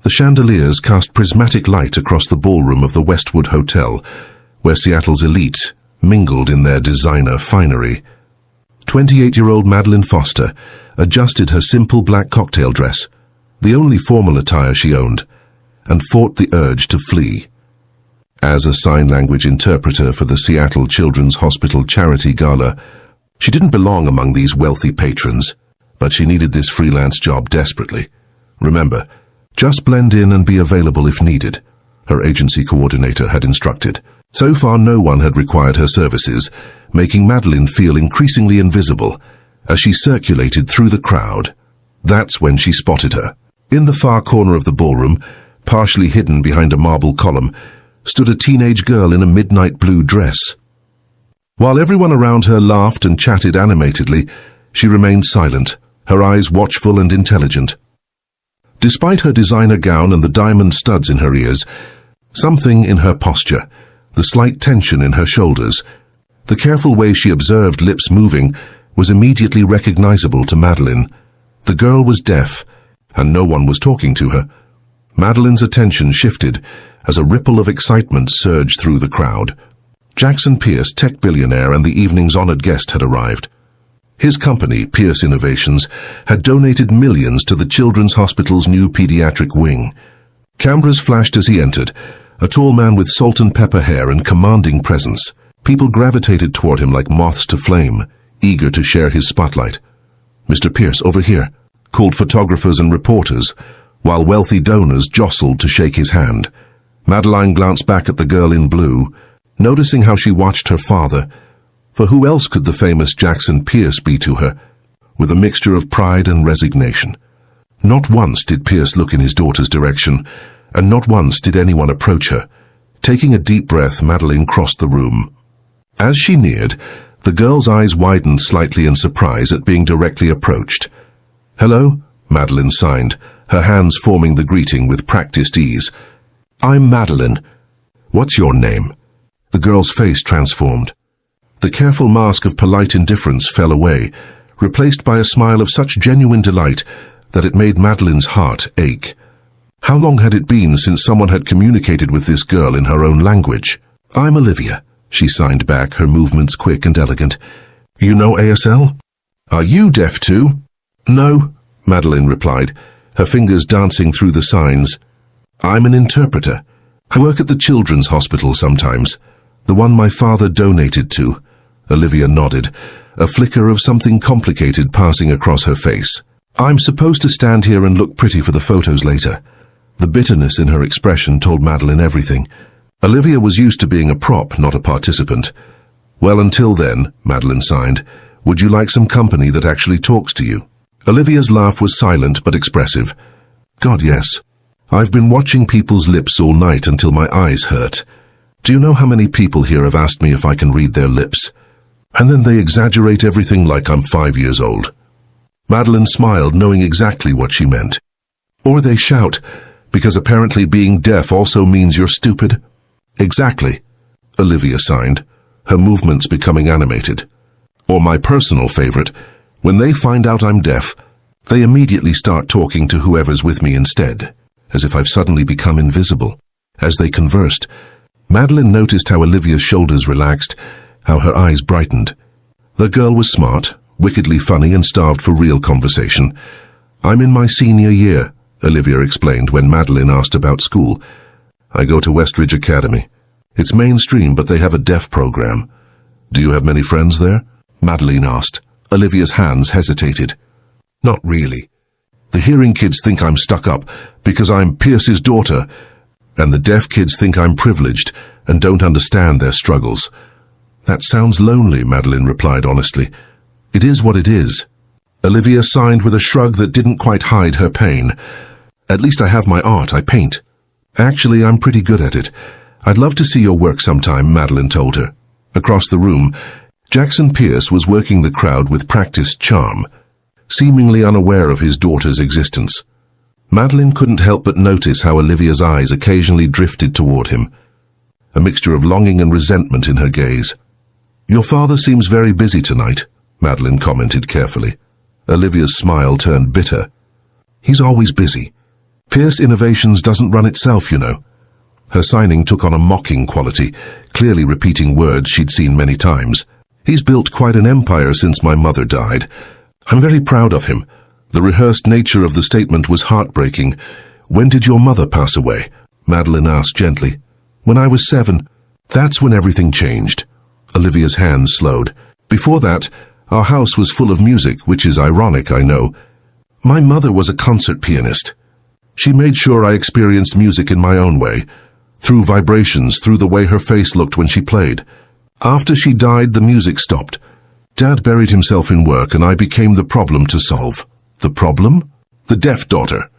The chandeliers cast prismatic light across the ballroom of the Westwood Hotel, where Seattle's elite mingled in their designer finery. 28-year-old Madeline Foster adjusted her simple black cocktail dress, the only formal attire she owned, and fought the urge to flee. As a sign language interpreter for the Seattle Children's Hospital Charity Gala, she didn't belong among these wealthy patrons, but she needed this freelance job desperately. Remember, just blend in and be available if needed, her agency coordinator had instructed. So far no one had required her services, making Madeline feel increasingly invisible as she circulated through the crowd. That's when she spotted her. In the far corner of the ballroom, partially hidden behind a marble column, stood a teenage girl in a midnight blue dress. While everyone around her laughed and chatted animatedly, she remained silent, her eyes watchful and intelligent. Despite her designer gown and the diamond studs in her ears, something in her posture, the slight tension in her shoulders, the careful way she observed lips moving, was immediately recognizable to Madeline. The girl was deaf, and no one was talking to her. Madeline's attention shifted as a ripple of excitement surged through the crowd. Jackson Pierce, tech billionaire and the evening's honored guest, had arrived. His company, Pierce Innovations, had donated millions to the Children's Hospital's new pediatric wing. Cameras flashed as he entered, a tall man with salt and pepper hair and commanding presence. People gravitated toward him like moths to flame, eager to share his spotlight. "Mr. Pierce, over here," called photographers and reporters, while wealthy donors jostled to shake his hand. Madeline glanced back at the girl in blue, noticing how she watched her father. For who else could the famous Jackson Pierce be to her, with a mixture of pride and resignation? Not once did Pierce look in his daughter's direction, and not once did anyone approach her. Taking a deep breath, Madeline crossed the room. As she neared, the girl's eyes widened slightly in surprise at being directly approached. "Hello?" Madeline signed, her hands forming the greeting with practiced ease. "I'm Madeline." "What's your name?" The girl's face transformed. The careful mask of polite indifference fell away, replaced by a smile of such genuine delight that it made Madeline's heart ache. How long had it been since someone had communicated with this girl in her own language? "I'm Olivia," she signed back, her movements quick and elegant. "You know ASL? Are you deaf too?" "No," Madeline replied, her fingers dancing through the signs. "I'm an interpreter. I work at the Children's Hospital sometimes, the one my father donated to." Olivia nodded, a flicker of something complicated passing across her face. "I'm supposed to stand here and look pretty for the photos later." The bitterness in her expression told Madeline everything. Olivia was used to being a prop, not a participant. "Well, until then," Madeline signed, "would you like some company that actually talks to you?" Olivia's laugh was silent but expressive. "God, yes. I've been watching people's lips all night until my eyes hurt. Do you know how many people here have asked me if I can read their lips? And then they exaggerate everything like I'm 5 years old." Madeline smiled, knowing exactly what she meant. "Or they shout, because apparently being deaf also means you're stupid." "Exactly," Olivia signed, her movements becoming animated. "Or my personal favorite, when they find out I'm deaf, they immediately start talking to whoever's with me instead, as if I've suddenly become invisible." As they conversed, Madeline noticed how Olivia's shoulders relaxed, how her eyes brightened. The girl was smart, wickedly funny, and starved for real conversation. "I'm in my senior year," Olivia explained when Madeline asked about school. "I go to Westridge Academy. It's mainstream, but they have a deaf program." "Do you have many friends there?" Madeline asked. Olivia's hands hesitated. "Not really. The hearing kids think I'm stuck up because I'm Pierce's daughter, and the deaf kids think I'm privileged and don't understand their struggles." "That sounds lonely," Madeline replied honestly. "It is what it is." Olivia signed with a shrug that didn't quite hide her pain. "At least I have my art, I paint." "Actually, I'm pretty good at it. I'd love to see your work sometime," Madeline told her. Across the room, Jackson Pierce was working the crowd with practiced charm, seemingly unaware of his daughter's existence. Madeline couldn't help but notice how Olivia's eyes occasionally drifted toward him, a mixture of longing and resentment in her gaze. "Your father seems very busy tonight," Madeline commented carefully. Olivia's smile turned bitter. "He's always busy. Pierce Innovations doesn't run itself, you know. Her signing took on a mocking quality, clearly repeating words she'd seen many times. He's built quite an empire since my mother died. I'm very proud of him. The rehearsed nature of the statement was heartbreaking. When did your mother pass away? Madeline asked gently. When I was 7. That's when everything changed. Olivia's hands slowed. Before that, our house was full of music, which is ironic, I know. My mother was a concert pianist. She made sure I experienced music in my own way, through vibrations, through the way her face looked when she played. After she died, the music stopped. Dad buried himself in work, and I became the problem to solve. The problem? The deaf daughter.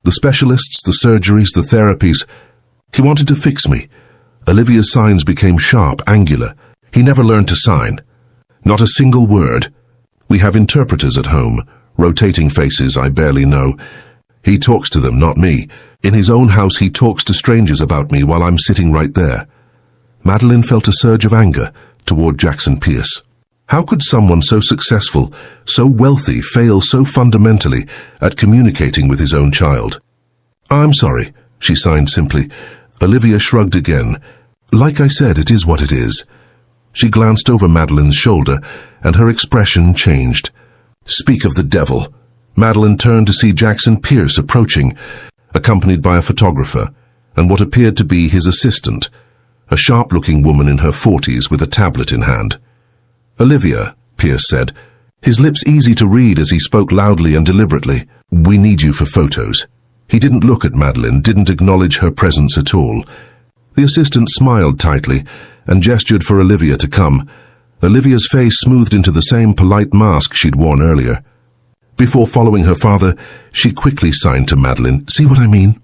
The specialists, the surgeries, the therapies. He wanted to fix me. Olivia's signs became sharp, angular. He never learned to sign. Not a single word. We have interpreters at home, rotating faces I barely know. He talks to them, not me. In his own house, he talks to strangers about me while I'm sitting right there. Madeline felt a surge of anger toward Jackson Pierce. How could someone so successful, so wealthy, fail so fundamentally at communicating with his own child? I'm sorry, she signed simply. Olivia shrugged again. Like I said, it is what it is. She glanced over Madeline's shoulder, and her expression changed. Speak of the devil. Madeline turned to see Jackson Pierce approaching, accompanied by a photographer, and what appeared to be his assistant, a sharp-looking woman in her 40s with a tablet in hand. Olivia, Pierce said, his lips easy to read as he spoke loudly and deliberately. We need you for photos. He didn't look at Madeline, didn't acknowledge her presence at all. The assistant smiled tightly and gestured for Olivia to come. Olivia's face smoothed into the same polite mask she'd worn earlier. Before following her father, she quickly signed to Madeline. See what I mean?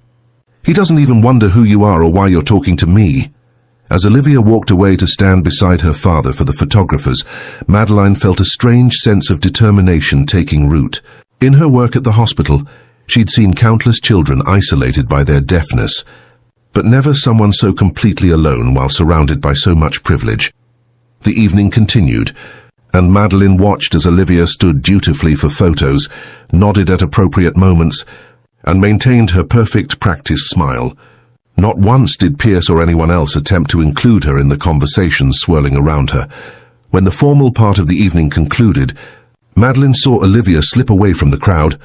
He doesn't even wonder who you are or why you're talking to me. As Olivia walked away to stand beside her father for the photographers, Madeline felt a strange sense of determination taking root. In her work at the hospital, she'd seen countless children isolated by their deafness, but never someone so completely alone while surrounded by so much privilege. The evening continued, and Madeline watched as Olivia stood dutifully for photos, nodded at appropriate moments, and maintained her perfect practice smile. Not once did Pierce or anyone else attempt to include her in the conversations swirling around her. When the formal part of the evening concluded, Madeline saw Olivia slip away from the crowd,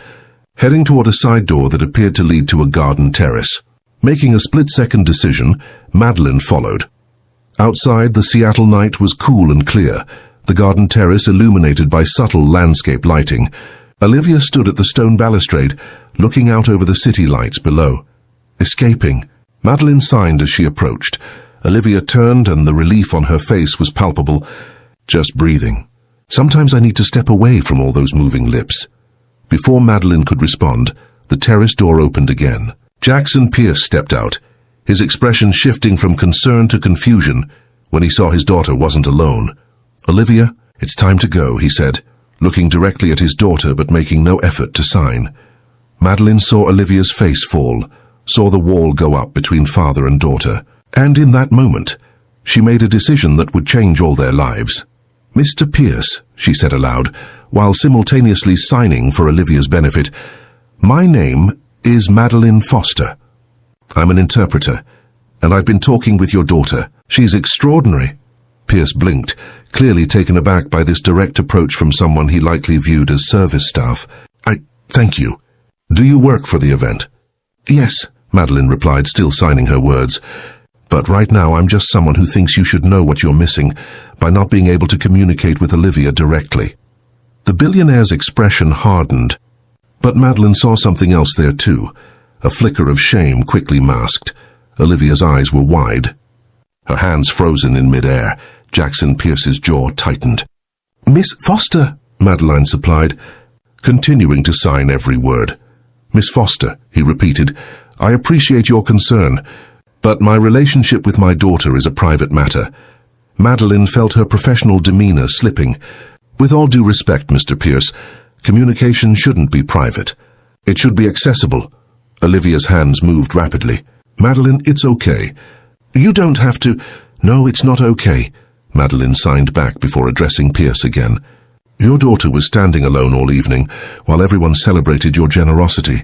heading toward a side door that appeared to lead to a garden terrace. Making a split-second decision, Madeline followed. Outside, the Seattle night was cool and clear, the garden terrace illuminated by subtle landscape lighting. Olivia stood at the stone balustrade, looking out over the city lights below. Escaping, Madeline signed as she approached. Olivia turned, and the relief on her face was palpable. Just breathing. Sometimes I need to step away from all those moving lips. Before Madeline could respond, the terrace door opened again. Jackson Pierce stepped out, his expression shifting from concern to confusion when he saw his daughter wasn't alone. Olivia, it's time to go, he said, looking directly at his daughter but making no effort to sign. Madeline saw Olivia's face fall, saw the wall go up between father and daughter, and in that moment, she made a decision that would change all their lives. Mr. Pierce, she said aloud, while simultaneously signing for Olivia's benefit, my name is Madeline Foster. I'm an interpreter, and I've been talking with your daughter. She's extraordinary. Pierce blinked, clearly taken aback by this direct approach from someone he likely viewed as service staff. Thank you. Do you work for the event? Yes, Madeline replied, still signing her words. But right now I'm just someone who thinks you should know what you're missing by not being able to communicate with Olivia directly. The billionaire's expression hardened, but Madeline saw something else there too, a flicker of shame quickly masked. Olivia's eyes were wide, her hands frozen in mid-air. Jackson Pierce's jaw tightened. Miss Foster, Madeline supplied, continuing to sign every word. Miss Foster, he repeated, I appreciate your concern, but my relationship with my daughter is a private matter. Madeline felt her professional demeanor slipping. With all due respect, Mr. Pierce, communication shouldn't be private. It should be accessible. Olivia's hands moved rapidly. Madeline, it's okay. You don't have to. No, it's not okay. Madeline signed back before addressing Pierce again. Your daughter was standing alone all evening while everyone celebrated your generosity.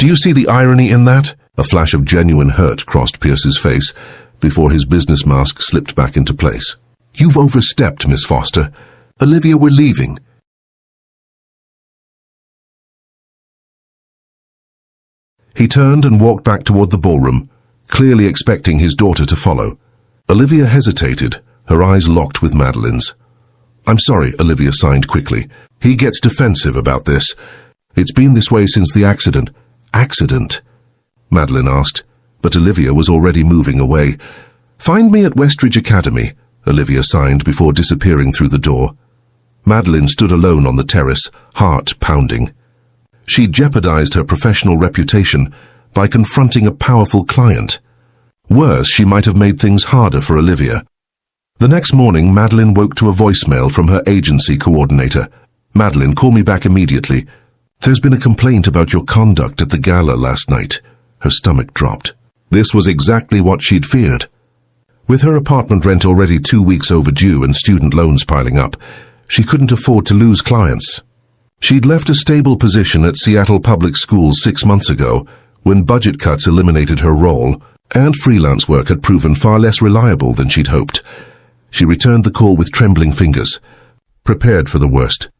Do you see the irony in that? A flash of genuine hurt crossed Pierce's face before his business mask slipped back into place. You've overstepped, Miss Foster. Olivia, we're leaving. He turned and walked back toward the ballroom, clearly expecting his daughter to follow. Olivia hesitated, her eyes locked with Madeline's. I'm sorry, Olivia signed quickly. He gets defensive about this. It's been this way since the accident. Accident? Madeline asked, but Olivia was already moving away. Find me at Westridge Academy, Olivia signed before disappearing through the door. Madeline stood alone on the terrace, heart pounding. She'd jeopardized her professional reputation by confronting a powerful client. Worse, she might have made things harder for Olivia. The next morning, Madeline woke to a voicemail from her agency coordinator. Madeline, call me back immediately. There's been a complaint about your conduct at the gala last night. Her stomach dropped. This was exactly what she'd feared. With her apartment rent already 2 weeks overdue and student loans piling up, she couldn't afford to lose clients. She'd left a stable position at Seattle Public Schools 6 months ago, when budget cuts eliminated her role, and freelance work had proven far less reliable than she'd hoped. She returned the call with trembling fingers, prepared for the worst.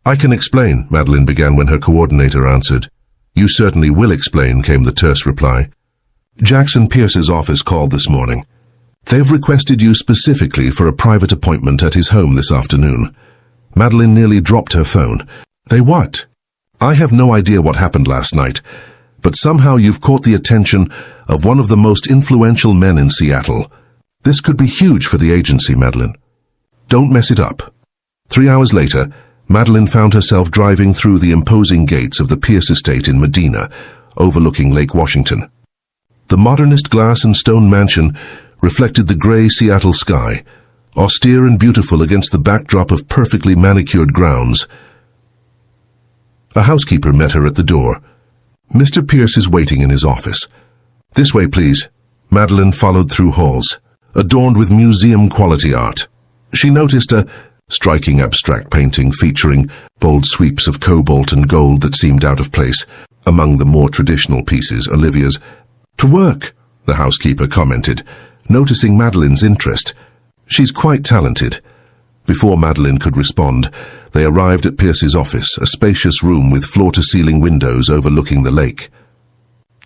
I can explain, Madeline began when her coordinator answered. You certainly will explain, came the terse reply. Jackson Pierce's office called this morning. They've requested you specifically for a private appointment at his home this afternoon. Madeline nearly dropped her phone. They what? I have no idea what happened last night, but somehow you've caught the attention of one of the most influential men in Seattle. This could be huge for the agency, Madeline. Don't mess it up. 3 hours later, Madeline found herself driving through the imposing gates of the Pierce estate in Medina, overlooking Lake Washington. The modernist glass and stone mansion reflected the gray Seattle sky, austere and beautiful against the backdrop of perfectly manicured grounds. A housekeeper met her at the door. Mr. Pierce is waiting in his office. This way, please. Madeline followed through halls, adorned with museum-quality art. She noticed a striking abstract painting featuring bold sweeps of cobalt and gold that seemed out of place among the more traditional pieces. Olivia's. To work, the housekeeper commented, noticing Madeline's interest. She's quite talented. Before Madeline could respond, they arrived at Pierce's office, a spacious room with floor-to-ceiling windows overlooking the lake.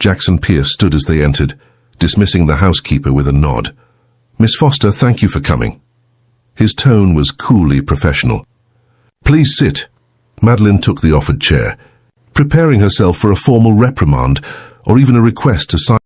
Jackson Pierce stood as they entered, dismissing the housekeeper with a nod. Miss Foster, thank you for coming. His tone was coolly professional. Please sit. Madeline took the offered chair, preparing herself for a formal reprimand or even a request to sign